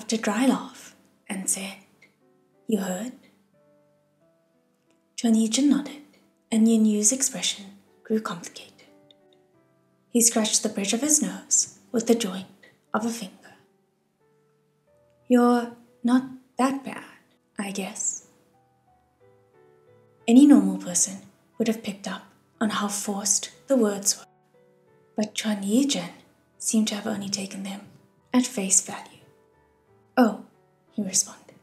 laughed a dry laugh and said, "You heard?" Chuan Yijin nodded, and Yin Yu's expression grew complicated. He scratched the bridge of his nose with the joint of a finger. "You're not that bad, I guess." Any normal person would have picked up on how forced the words were, but Chuan Yijin seemed to have only taken them at face value. "Oh," he responded.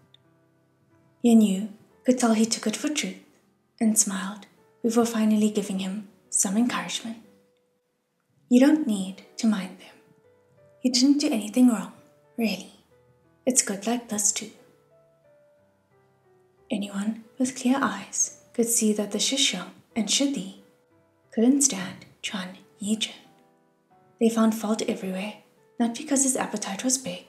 Yin Yu could tell he took it for truth and smiled before finally giving him some encouragement. "You don't need to mind them. You didn't do anything wrong, really. It's good like this too." Anyone with clear eyes could see that the Shishong and Shidi couldn't stand Chuan Yijin. They found fault everywhere, not because his appetite was big,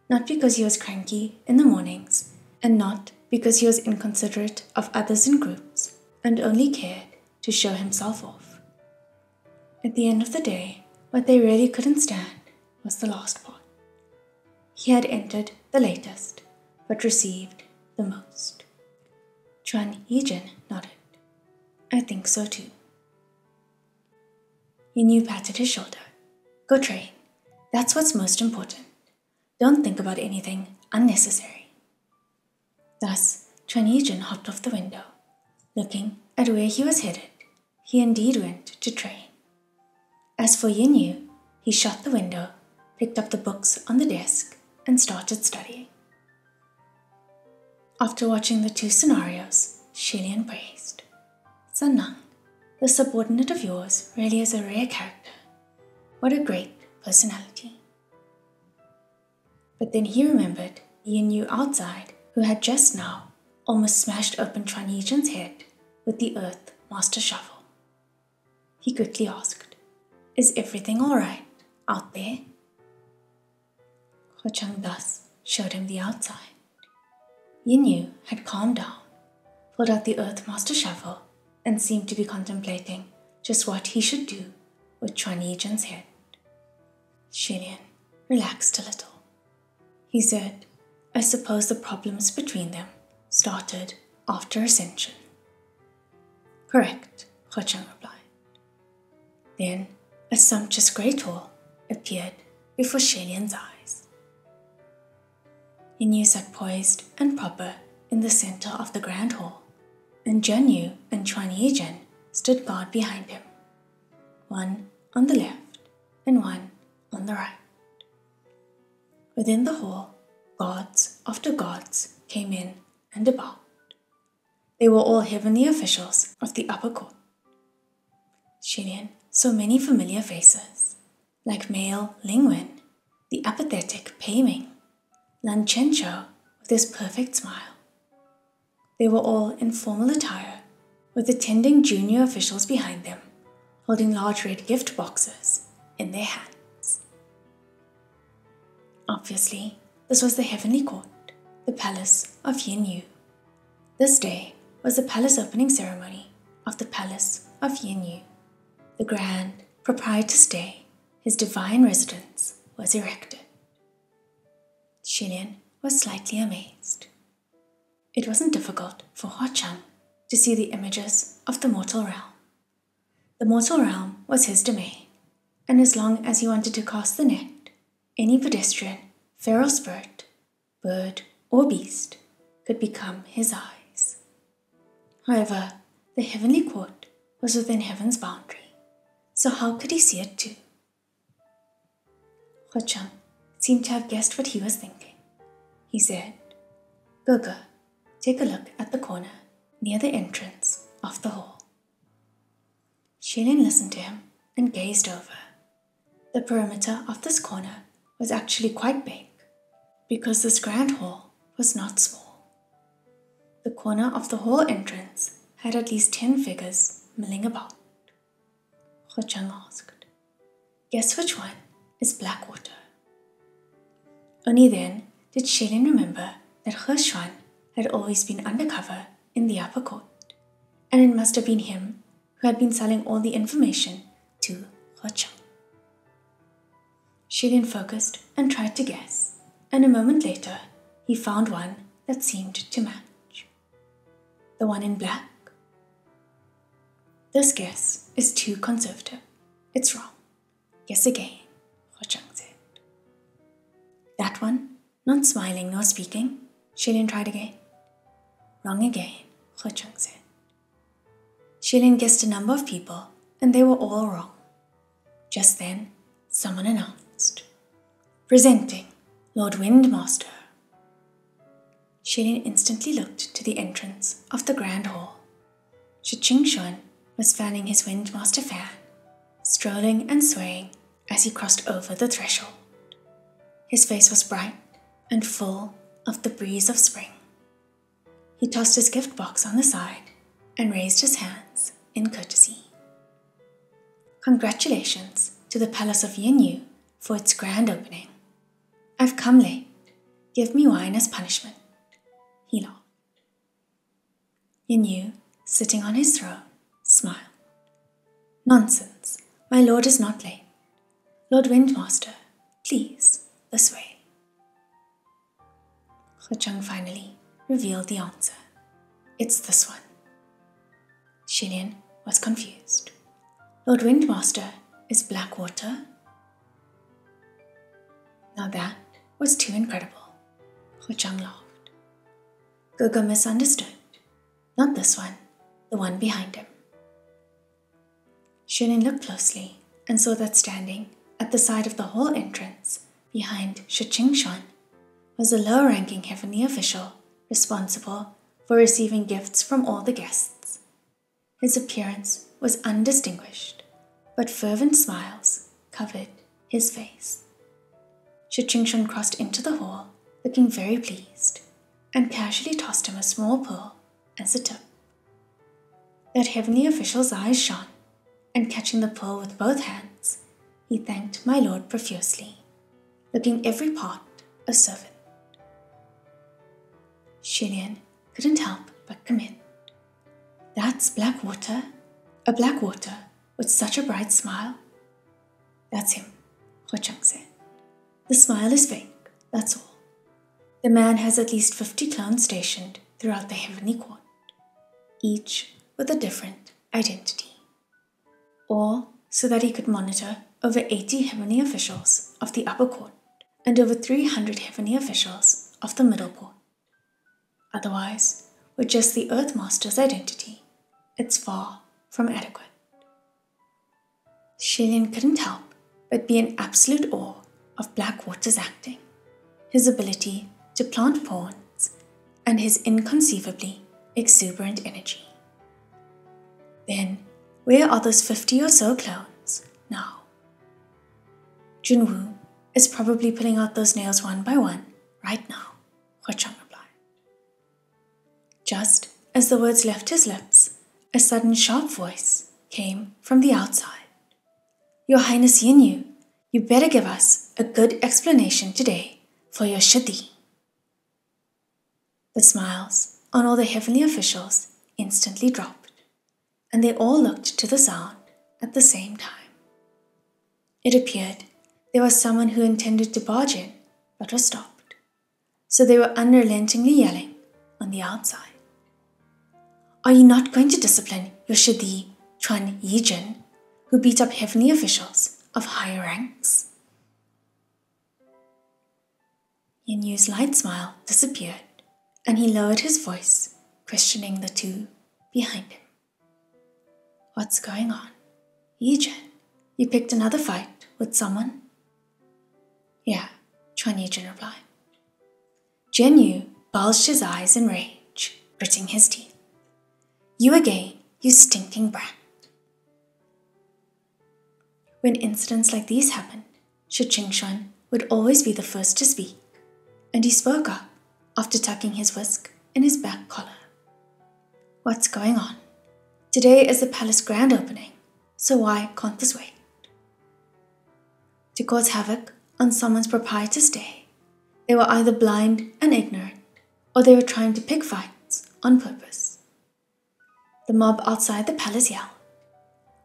not because he was cranky in the mornings, and not because he was inconsiderate of others in groups and only cared to show himself off. At the end of the day, what they really couldn't stand was the last part. He had entered the latest, but received the most. Chuan Yijin nodded. "I think so too." Yin Yu patted his shoulder. "Go train. That's what's most important. Don't think about anything unnecessary." Thus, Chuan Yijin hopped off the window. Looking at where he was headed, he indeed went to train. As for Yin Yu, he shut the window, picked up the books on the desk, and started studying. After watching the two scenarios, Shilian praised. "Sanang, the subordinate of yours really is a rare character. What a great personality." But then he remembered Yin Yu outside, who had just now almost smashed open Chuan Yijin's head with the Earth Master Shovel. He quickly asked, "Is everything all right out there?" He Chang thus showed him the outside. Yin Yu had calmed down, pulled out the Earth Master Shovel, and seemed to be contemplating just what he should do with Chuan Yijin's head. Shilian relaxed a little. He said, "I suppose the problems between them started after Ascension." "Correct," He Chang replied. Then a sumptuous great hall appeared before Shilian's eyes. Yin Yu sat poised and proper in the center of the grand hall, and Jian Yu and Chuan Yijin stood guard behind him, one on the left and one on the right. Within the hall, guards after guards came in and about. They were all heavenly officials of the upper court. Shilian saw many familiar faces, like male Ling Wen, the apathetic Pei Ming, Lan Chencho with his perfect smile. They were all in formal attire, with attending junior officials behind them, holding large red gift boxes in their hands. Obviously, this was the heavenly court, the palace of Yin Yu. This day was the palace opening ceremony of the palace of Yin Yu. The grand proprietor's day, his divine residence, was erected. Shilian was slightly amazed. It wasn't difficult for He Chang to see the images of the mortal realm. The mortal realm was his domain, and as long as he wanted to cast the net, any pedestrian, feral spirit, bird, or beast could become his eyes. However, the heavenly court was within heaven's boundary, so how could he see it too? He Chang seemed to have guessed what he was thinking. He said, "Go, take a look at the corner near the entrance of the hall." Shilian listened to him and gazed over. The perimeter of this corner was actually quite big, because this grand hall was not small. The corner of the hall entrance had at least 10 figures milling about. He Chang asked, "Guess which one is Blackwater?" Only then did Shilian remember that He Xuan had always been undercover in the upper court, and it must have been him who had been selling all the information to He Chang. Shilian focused and tried to guess, and a moment later he found one that seemed to match. The one in black? This guess is too conservative. It's wrong. Guess again, Ho-Chang said. That one, not smiling nor speaking, Shilin tried again. Wrong again, Ho-Chang said. Shilin guessed a number of people, and they were all wrong. Just then, someone announced, "Presenting Lord Windmaster." Shilin instantly looked to the entrance of the Grand Hall. Shi Xuan was fanning his Windmaster fan, strolling and swaying as he crossed over the threshold. His face was bright and full of the breeze of spring. He tossed his gift box on the side and raised his hands in courtesy. "Congratulations to the Palace of Yinyu for its grand opening. I've come late. Give me wine as punishment," he laughed. Yinyu, sitting on his throne, smiled. "Nonsense, my lord is not late. Lord Windmaster, please, this way." Ho-Chang finally revealed the answer. "It's this one." Shilin was confused. "Lord Windmaster is Blackwater?" Now that was too incredible. Ho-Chang laughed. Gogo misunderstood. Not this one, the one behind him. Shilin looked closely and saw that standing at the side of the hall entrance behind Shi Xuan was a low-ranking heavenly official responsible for receiving gifts from all the guests. His appearance was undistinguished, but fervent smiles covered his face. Shi Xuan crossed into the hall looking very pleased and casually tossed him a small pearl as a tip. That heavenly official's eyes shone, and catching the pearl with both hands, he thanked my lord profusely, looking every part a servant. Shilin couldn't help but comment. "That's Blackwater? A Blackwater with such a bright smile?" "That's him," Ho-Chang said. "The smile is fake, that's all. The man has at least 50 clones stationed throughout the heavenly court, each with a different identity. All so that he could monitor over 80 heavenly officials of the upper court and over 300 heavenly officials of the middle court. Otherwise, with just the Earthmaster's identity, it's far from adequate." Shilin couldn't help but be in absolute awe of Blackwater's acting, his ability to plant pawns, and his inconceivably exuberant energy. Then, where are those 50 or so clones now? "Junwu is probably pulling out those nails one by one right now," Ho-Chang replied. Just as the words left his lips, a sudden sharp voice came from the outside. "Your Highness Yinyu, you better give us a good explanation today for your Shidi." The smiles on all the heavenly officials instantly dropped, and they all looked to the sound at the same time. It appeared there was someone who intended to barge in, but was stopped, so they were unrelentingly yelling on the outside. "Are you not going to discipline your Shidi, Chuan Yijin, who beat up heavenly officials of higher ranks?" Yinyu's light smile disappeared, and he lowered his voice, questioning the two behind him. "What's going on? Yijin, you picked another fight with someone?" "Yeah," Chuan Yijin replied. Jinyu bulged his eyes in rage, gritting his teeth. "You again, you stinking brat." When incidents like these happened, Shi Xuan would always be the first to speak, and he spoke up after tucking his whisk in his back collar. "What's going on? Today is the palace grand opening, so why can't this wait?" To cause havoc on someone's propitious day, they were either blind and ignorant, or they were trying to pick fights on purpose. The mob outside the palace yelled,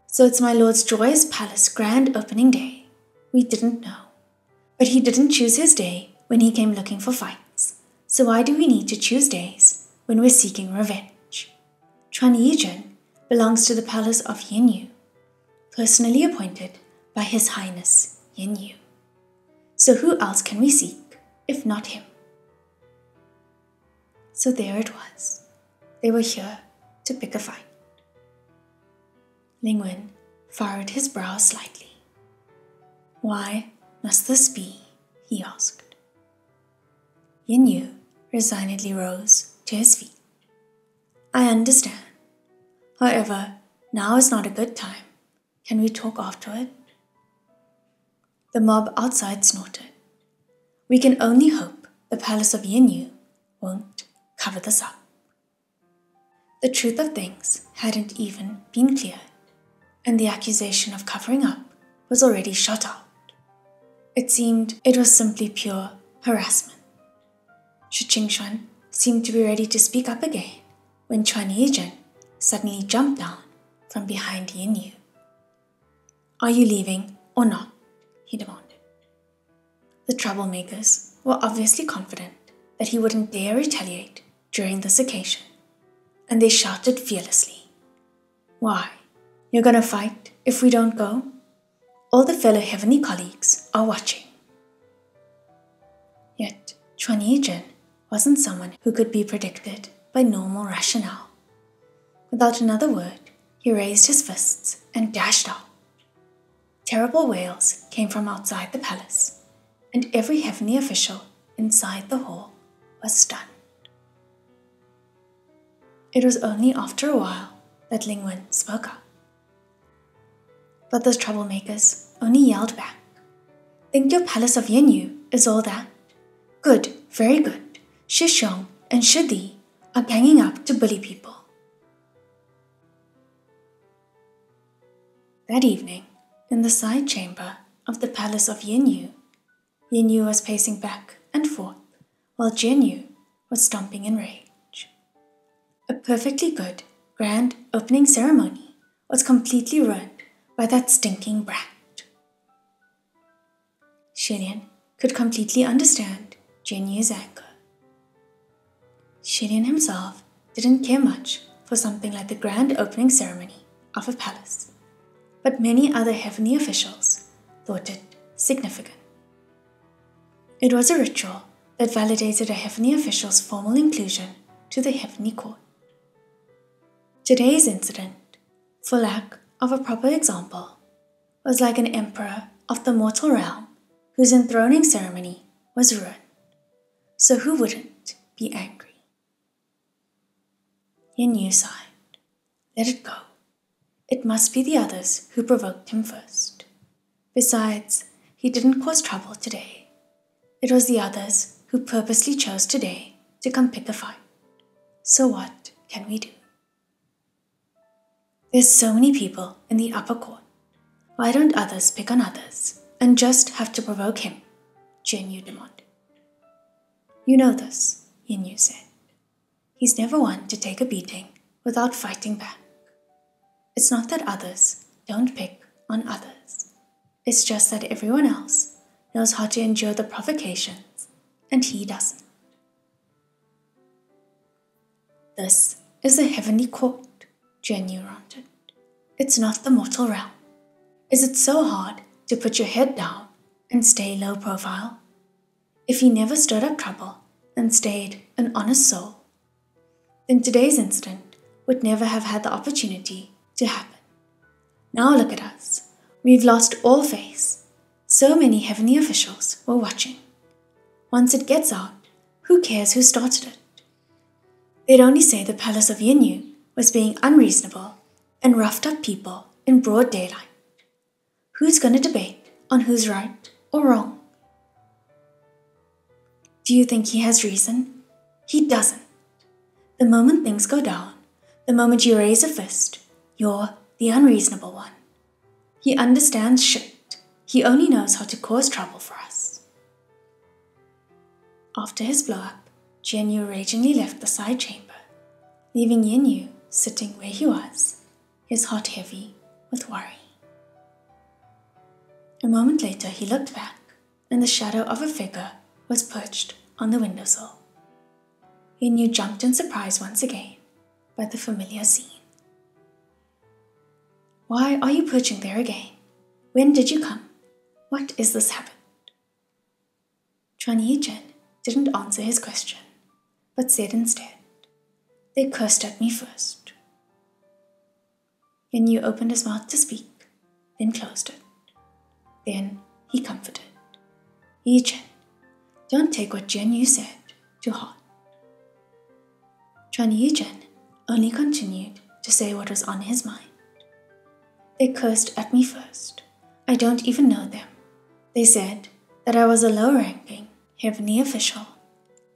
"So it's my lord's joyous palace grand opening day. We didn't know. But he didn't choose his day when he came looking for fights, so why do we need to choose days when we're seeking revenge? Chuan Yizhen belongs to the palace of Yin Yu, personally appointed by His Highness Yin Yu. So who else can we seek if not him? So there it was. They were here to pick a fight. Ling Wen furrowed his brow slightly. Why must this be? He asked. Yin Yu resignedly rose to his feet. I understand. However, now is not a good time. Can we talk afterward? The mob outside snorted. We can only hope the palace of Yin Yu won't cover this up. The truth of things hadn't even been cleared, and the accusation of covering up was already shot out. It seemed it was simply pure harassment. Shi Qingshuan seemed to be ready to speak up again when Chuan Yizhen suddenly jumped down from behind Yin Yu. Are you leaving or not? He demanded. The troublemakers were obviously confident that he wouldn't dare retaliate during this occasion, and they shouted fearlessly. Why? You're gonna fight if we don't go? All the fellow heavenly colleagues are watching. Yet Chuan Yizhen wasn't someone who could be predicted by normal rationale. Without another word, he raised his fists and dashed out. Terrible wails came from outside the palace, and every heavenly official inside the hall was stunned. It was only after a while that Ling Wen spoke up. But those troublemakers only yelled back. Think your palace of Yin Yu is all that? Good, very good. Shi Xiong and Shi Di are ganging up to bully people. That evening, in the side chamber of the palace of Yin Yu was pacing back and forth while Jian Yu was stomping in rage. A perfectly good, grand opening ceremony was completely ruined by that stinking brat. Shilian could completely understand Jian Yu's anger. Shilian himself didn't care much for something like the grand opening ceremony of a palace, but many other heavenly officials thought it significant. It was a ritual that validated a heavenly official's formal inclusion to the heavenly court. Today's incident, for lack of a proper example, was like an emperor of the mortal realm whose enthroning ceremony was ruined. So who wouldn't be angry? Yin Yu sighed. Let it go. It must be the others who provoked him first. Besides, he didn't cause trouble today. It was the others who purposely chose today to come pick a fight. So what can we do? There's so many people in the upper court. Why don't others pick on others and just have to provoke him? Jian Yu demanded. You know this, Yin Yu said. He's never one to take a beating without fighting back. It's not that others don't pick on others. It's just that everyone else knows how to endure the provocations, and he doesn't. This is the heavenly court, Jian Yu ranted. It's not the mortal realm. Is it so hard to put your head down and stay low profile? If he never stirred up trouble and stayed an honest soul, then today's incident would never have had the opportunity to happen. Now look at us. We've lost all face. So many heavenly officials were watching. Once it gets out, who cares who started it? They'd only say the palace of Yin Yu was being unreasonable and roughed up people in broad daylight. Who's going to debate on who's right or wrong? Do you think he has reason? He doesn't. The moment things go down, the moment you raise a fist, you're the unreasonable one. He understands shit. He only knows how to cause trouble for us. After his blow-up, Jian Yu ragingly left the side chamber, leaving Yin Yu sitting where he was, his heart heavy with worry. A moment later he looked back, and the shadow of a figure was perched on the windowsill. Yin Yu jumped in surprise once again by the familiar scene. Why are you perching there again? When did you come? What is this habit? Chuan Yi-Chen didn't answer his question, but said instead, They cursed at me first. Yin Yu opened his mouth to speak, then closed it. Then he comforted. Yi-Chen, don't take what Jian Yu said to heart. Chuan Yi-Chen only continued to say what was on his mind. They cursed at me first. I don't even know them. They said that I was a low-ranking heavenly official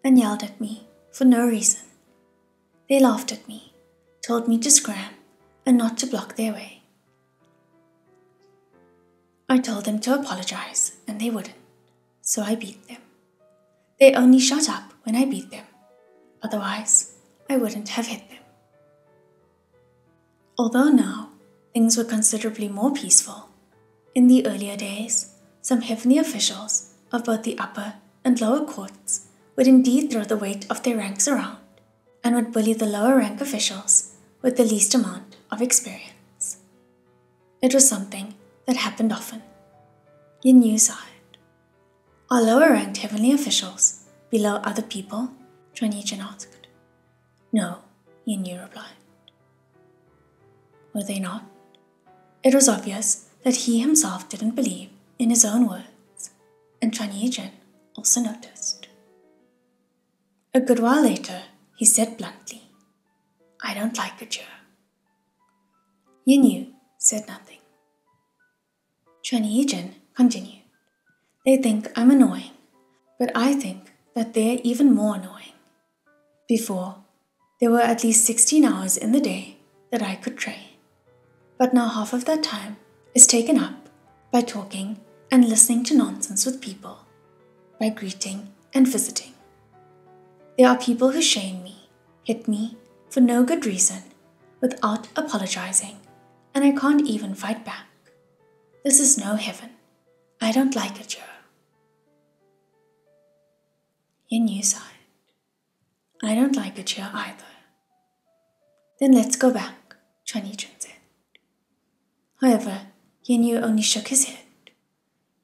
and yelled at me for no reason. They laughed at me, told me to scram and not to block their way. I told them to apologize and they wouldn't, so I beat them. They only shut up when I beat them. Otherwise, I wouldn't have hit them. Although now things were considerably more peaceful, in the earlier days, some heavenly officials of both the upper and lower courts would indeed throw the weight of their ranks around and would bully the lower rank officials with the least amount of experience. It was something that happened often. Yin Yu sighed. Are lower ranked heavenly officials below other people? Chuan Yi-Chen asked. No, Yin Yu replied. Were they not? It was obvious that he himself didn't believe in his own words, and Chuan Yi-Chen also noticed. A good while later, he said bluntly, I don't like it here. Yin Yu said nothing. Chuan Yi-Chen continued, They think I'm annoying, but I think that they're even more annoying. Before, there were at least 16 hours in the day that I could train, but now half of that time is taken up by talking and listening to nonsense with people, by greeting and visiting. There are people who shame me, hit me for no good reason, without apologizing, and I can't even fight back. This is no heaven. I don't like it here. Yin Yu sighed. I don't like it here either. Then let's go back, Chuan Yi-Chen said. However, Yin Yu only shook his head.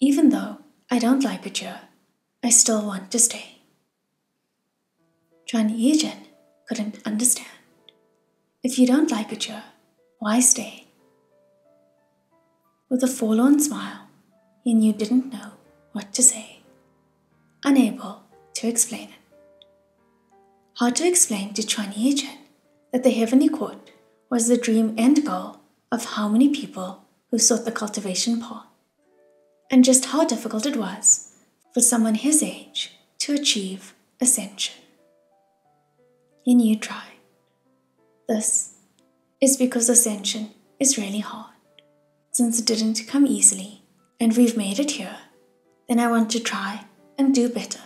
Even though I don't like it here, I still want to stay. Chuan Yi-Chen couldn't understand. If you don't like it here, why stay? With a forlorn smile, Yin Yu didn't know what to say, unable to explain it. How to explain to Chuan Yi-Chen that the heavenly court was the dream end goal of how many people who sought the cultivation path, and just how difficult it was for someone his age to achieve ascension. Yin Yu tried. This is because ascension is really hard. Since it didn't come easily, and we've made it here, then I want to try and do better.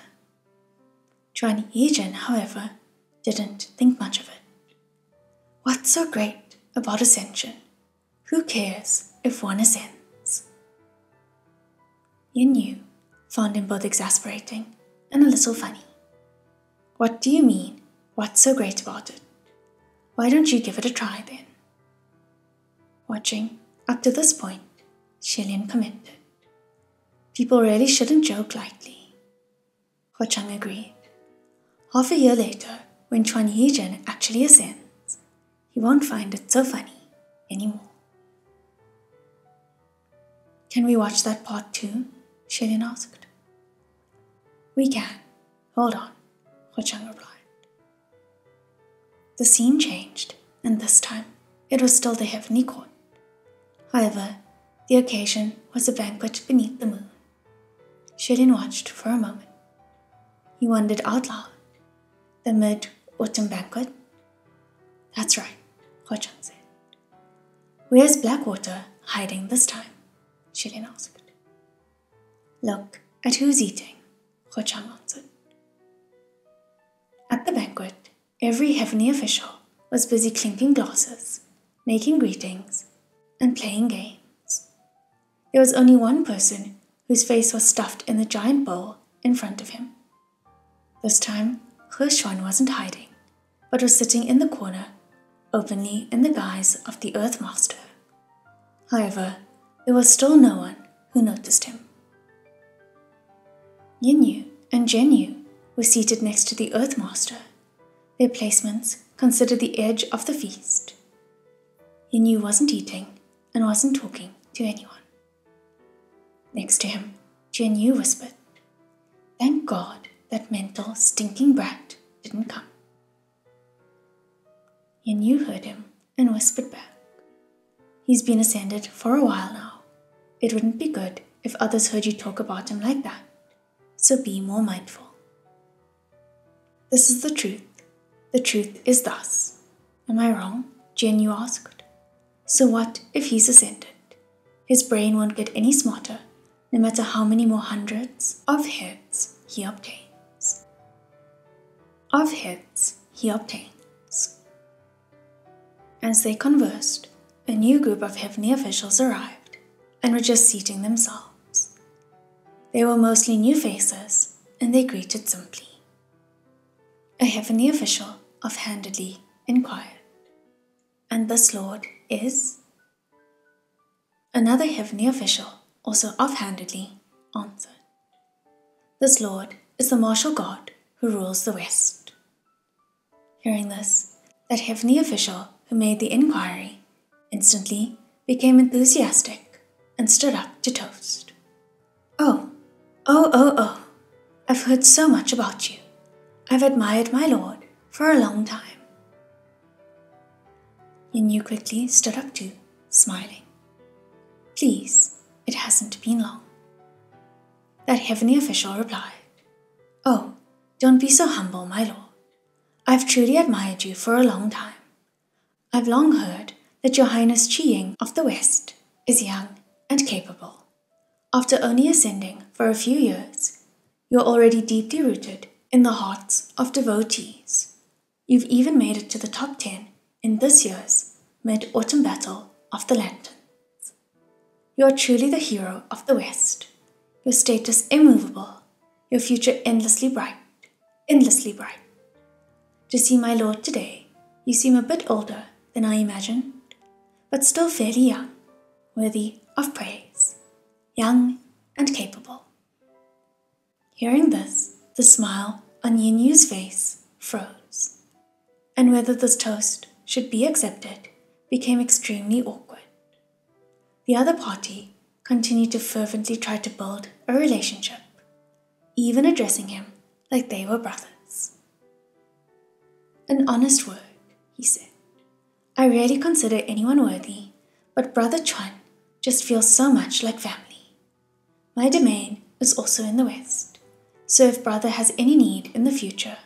Chuan Yi-Chen, however, didn't think much of it. What's so great about ascension? Who cares if one ascends? Yin Yu found him both exasperating and a little funny. What do you mean, what's so great about it? Why don't you give it a try then? Watching up to this point, Shilian commented. People really shouldn't joke lightly. Ho Chang agreed. Half a year later, when Chuan Yi-Chen actually ascends, he won't find it so funny anymore. Can we watch that part too? Shilian asked. We can. Hold on, Ho Chang replied. The scene changed, and this time it was still the heavenly court. However, the occasion was a banquet beneath the moon. Shilian watched for a moment. He wondered out loud. The mid-autumn banquet? That's right, Ho Chang said. Where's Blackwater hiding this time? Shilian asked. Look at who's eating, Ho Chang answered. At the banquet, every heavenly official was busy clinking glasses, making greetings, and playing games. There was only one person whose face was stuffed in the giant bowl in front of him, This time, Xuan wasn't hiding, but was sitting in the corner, openly in the guise of the Earth Master. However, there was still no one who noticed him. Yin and Zhen were seated next to the Earth Master, their placements considered the edge of the feast. Yin wasn't eating and wasn't talking to anyone. Next to him, Zhen whispered, "Thank God that mental, stinking brat didn't come." Yin heard him and whispered back, "He's been ascended for a while now. It wouldn't be good if others heard you talk about him like that, so be more mindful." "This is the truth. The truth is thus. Am I wrong?" Zhen asked. "So what if he's ascended? His brain won't get any smarter, no matter how many more hundreds of heads he obtains." As they conversed, a new group of heavenly officials arrived and were just seating themselves. They were mostly new faces, and they greeted simply. A heavenly official offhandedly inquired, "And this lord is?" Another heavenly official also offhandedly answered, "This lord is the martial god who rules the West." Hearing this, that heavenly official who made the inquiry instantly became enthusiastic and stood up to toast. Oh, I've heard so much about you. I've admired my lord for a long time." Yin quickly stood up too, smiling. "Please, it hasn't been long." That heavenly official replied, "Oh, don't be so humble, my lord. I've truly admired you for a long time. I've long heard that your Highness Qi of the West is young and capable. After only ascending for a few years, you're already deeply rooted in the hearts of devotees. You've even made it to the top 10 in this year's Mid-Autumn Battle of the Lanterns. You are truly the hero of the West, your status immovable, your future endlessly bright. To see my lord today, you seem a bit older than I imagined, but still fairly young, worthy of praise, young and capable." Hearing this, the smile on Yinyu's face froze, and whether this toast should be accepted became extremely awkward. The other party continued to fervently try to build a relationship, even addressing him like they were brothers. "An honest word," he said. "I rarely consider anyone worthy, but Brother Chuan just feels so much like family. My domain is also in the West, so if Brother has any need in the future,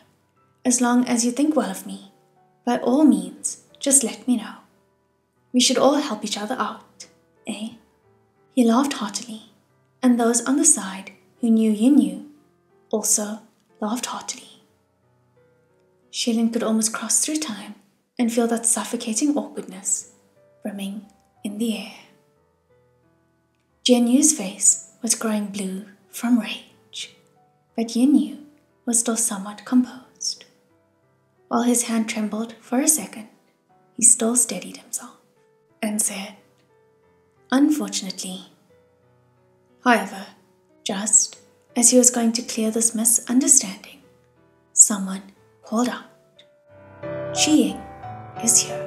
as long as you think well of me, by all means, just let me know. We should all help each other out, eh?" He laughed heartily, and those on the side who knew Yin also laughed heartily. Shilin could almost cross through time and feel that suffocating awkwardness brimming in the air. Jianyu's face was growing blue from rage, but Yin was still somewhat composed. While his hand trembled for a second, he still steadied himself and said, "Unfortunately." However, just as he was going to clear this misunderstanding, someone called out, "Qi is here."